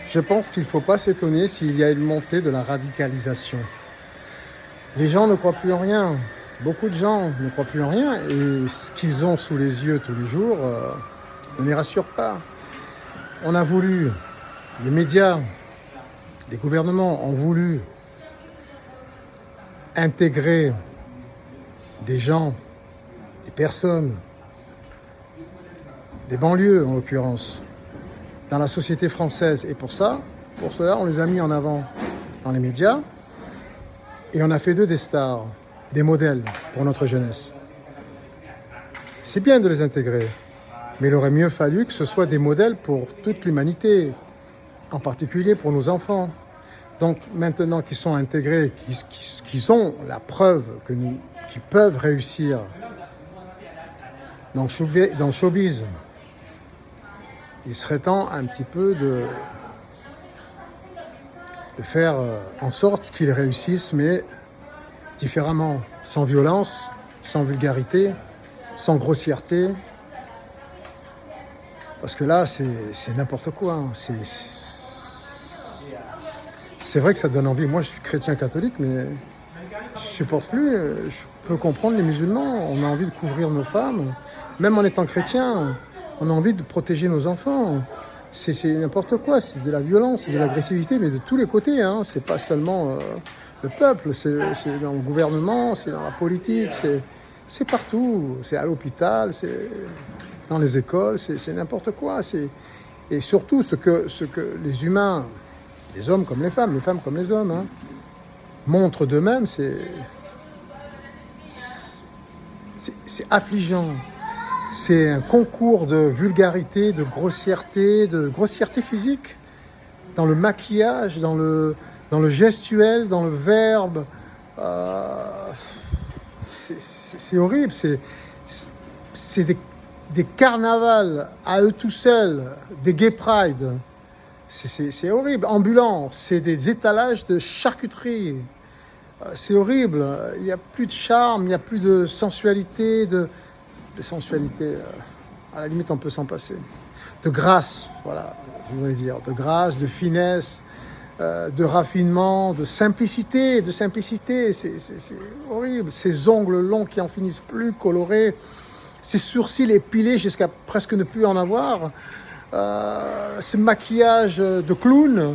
je pense qu'il ne faut pas s'étonner s'il y a une montée de la radicalisation. Les gens ne croient plus en rien. Beaucoup de gens ne croient plus en rien et ce qu'ils ont sous les yeux tous les jours ne les rassure pas. On a voulu, les médias, les gouvernements ont voulu intégrer des gens, des personnes, des banlieues en l'occurrence, dans la société française. Et pour cela, on les a mis en avant dans les médias et on a fait d'eux des stars, des modèles pour notre jeunesse. C'est bien de les intégrer, mais il aurait mieux fallu que ce soit des modèles pour toute l'humanité, en particulier pour nos enfants. Donc maintenant qu'ils sont intégrés, qu'ils ont la preuve qu'ils peuvent réussir dans le showbiz, il serait temps un petit peu de faire en sorte qu'ils réussissent, mais différemment, sans violence, sans vulgarité, sans grossièreté. Parce que là, c'est n'importe quoi. Hein. C'est vrai que ça donne envie. Moi, je suis chrétien catholique, mais je ne supporte plus. Je peux comprendre les musulmans. On a envie de couvrir nos femmes. Même en étant chrétien, on a envie de protéger nos enfants. C'est n'importe quoi. C'est de la violence, c'est de l'agressivité, mais de tous les côtés. Hein. C'est pas seulement le peuple. C'est dans le gouvernement, c'est dans la politique, c'est partout. C'est à l'hôpital, c'est dans les écoles. C'est n'importe quoi. Et surtout, ce que les humains, les hommes comme les femmes comme les hommes, hein, montrent d'eux-mêmes, c'est affligeant. C'est un concours de vulgarité, de grossièreté physique, dans le maquillage, dans le gestuel, dans le verbe. C'est horrible. C'est des carnavals à eux tout seuls, des gay pride. C'est horrible. Ambulants, c'est des étalages de charcuterie. C'est horrible. Il n'y a plus de charme, il n'y a plus de sensualité, de sensualité, à la limite on peut s'en passer. De grâce, voilà, je voudrais dire. De grâce, de finesse, de raffinement, de simplicité. C'est horrible. Ces ongles longs qui en finissent plus, colorés. Ces sourcils épilés jusqu'à presque ne plus en avoir. Ce maquillage de clown.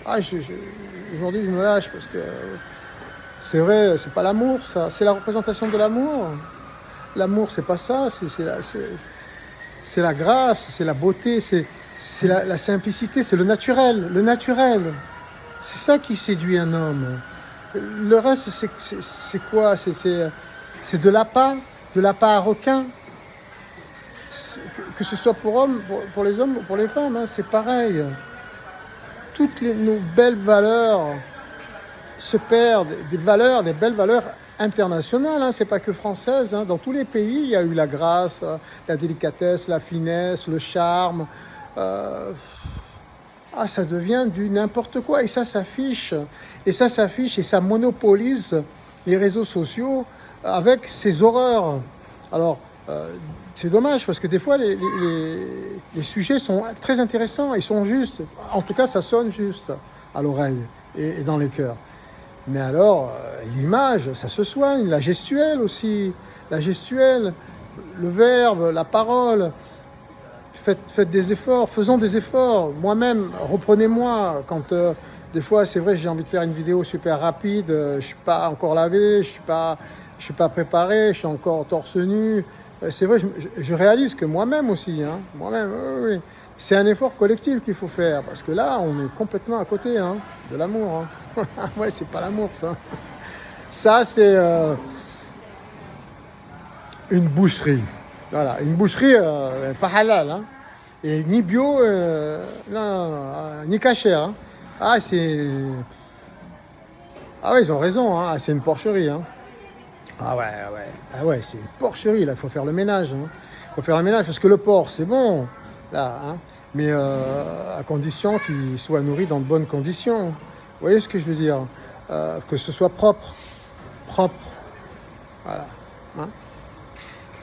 Aujourd'hui, je me lâche parce que c'est vrai, c'est pas l'amour, ça. C'est la représentation de l'amour. L'amour, c'est pas ça. C'est la grâce, c'est la beauté, c'est la simplicité, c'est le naturel. Le naturel. C'est ça qui séduit un homme. Le reste, c'est quoi? C'est de l'appât à requin. Que ce soit pour les hommes ou pour les femmes, hein, c'est pareil. Toutes nos belles valeurs se perdent, des belles valeurs internationales, hein, c'est pas que françaises. Hein. Dans tous les pays, il y a eu la grâce, la délicatesse, la finesse, le charme. Ça devient du n'importe quoi. Et ça s'affiche. Et ça monopolise les réseaux sociaux avec ces horreurs. Alors, c'est dommage parce que des fois, les sujets sont très intéressants, ils sont justes. En tout cas, ça sonne juste à l'oreille et dans les cœurs. Mais alors, l'image, ça se soigne, la gestuelle aussi. La gestuelle, le verbe, la parole. Faites des efforts, faisons des efforts. Moi-même, reprenez-moi quand... des fois, c'est vrai, j'ai envie de faire une vidéo super rapide. Je ne suis pas encore lavé, je suis pas préparé, je suis encore torse nu. C'est vrai, je réalise que moi-même aussi, hein, oui. C'est un effort collectif qu'il faut faire, parce que là, on est complètement à côté de l'amour. Hein. Ouais, c'est pas l'amour, ça. Ça, c'est une boucherie. Voilà, une boucherie pas halal, hein. Et ni bio, ni cachère. Hein. Ah, ouais, ils ont raison, hein. C'est une porcherie, hein. Ah ouais, c'est une porcherie, là, il faut faire le ménage. Hein. Il faut faire le ménage, parce que le porc, c'est bon, là, hein, mais à condition qu'il soit nourri dans de bonnes conditions. Vous voyez ce que je veux dire? Que ce soit propre. Voilà. Hein.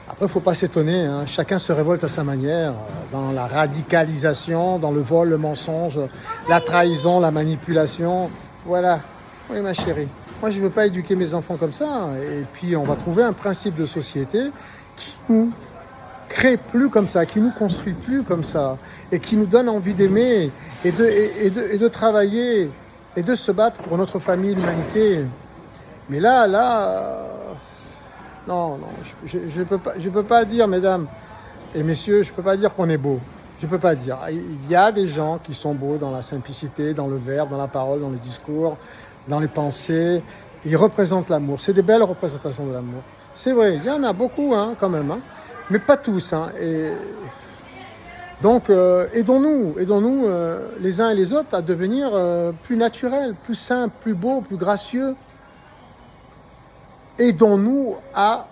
Après, il ne faut pas s'étonner, hein. Chacun se révolte à sa manière, dans la radicalisation, dans le vol, le mensonge, la trahison, la manipulation. Voilà. Oui, ma chérie. Moi, je ne veux pas éduquer mes enfants comme ça. Et puis, on va trouver un principe de société qui nous crée plus comme ça, qui nous construit plus comme ça, et qui nous donne envie d'aimer et de travailler et de se battre pour notre famille, l'humanité. Mais non, je peux pas dire, mesdames et messieurs, je peux pas dire qu'on est beau. Je peux pas dire. Il y a des gens qui sont beaux dans la simplicité, dans le verbe, dans la parole, dans les discours, dans les pensées. Ils représentent l'amour. C'est des belles représentations de l'amour. C'est vrai, il y en a beaucoup, hein, quand même, hein, mais pas tous. Hein. Et donc, aidons-nous les uns et les autres à devenir plus naturels, plus simples, plus beaux, plus gracieux. Aidons-nous à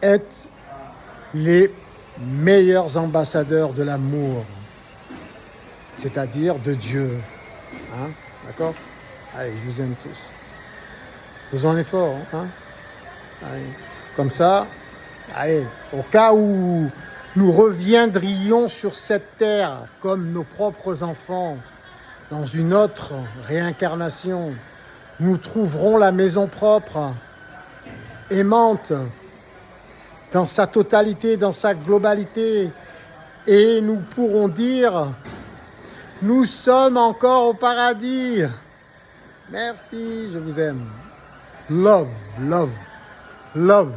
être les meilleurs ambassadeurs de l'amour, c'est-à-dire de Dieu. Hein? D'accord? Allez, je vous aime tous. Faisons un effort. Hein? Allez. Comme ça, allez, au cas où nous reviendrions sur cette terre comme nos propres enfants, dans une autre réincarnation, nous trouverons la maison propre, aimante, dans sa totalité, dans sa globalité, et nous pourrons dire, nous sommes encore au paradis. Merci, je vous aime. Love, love, love.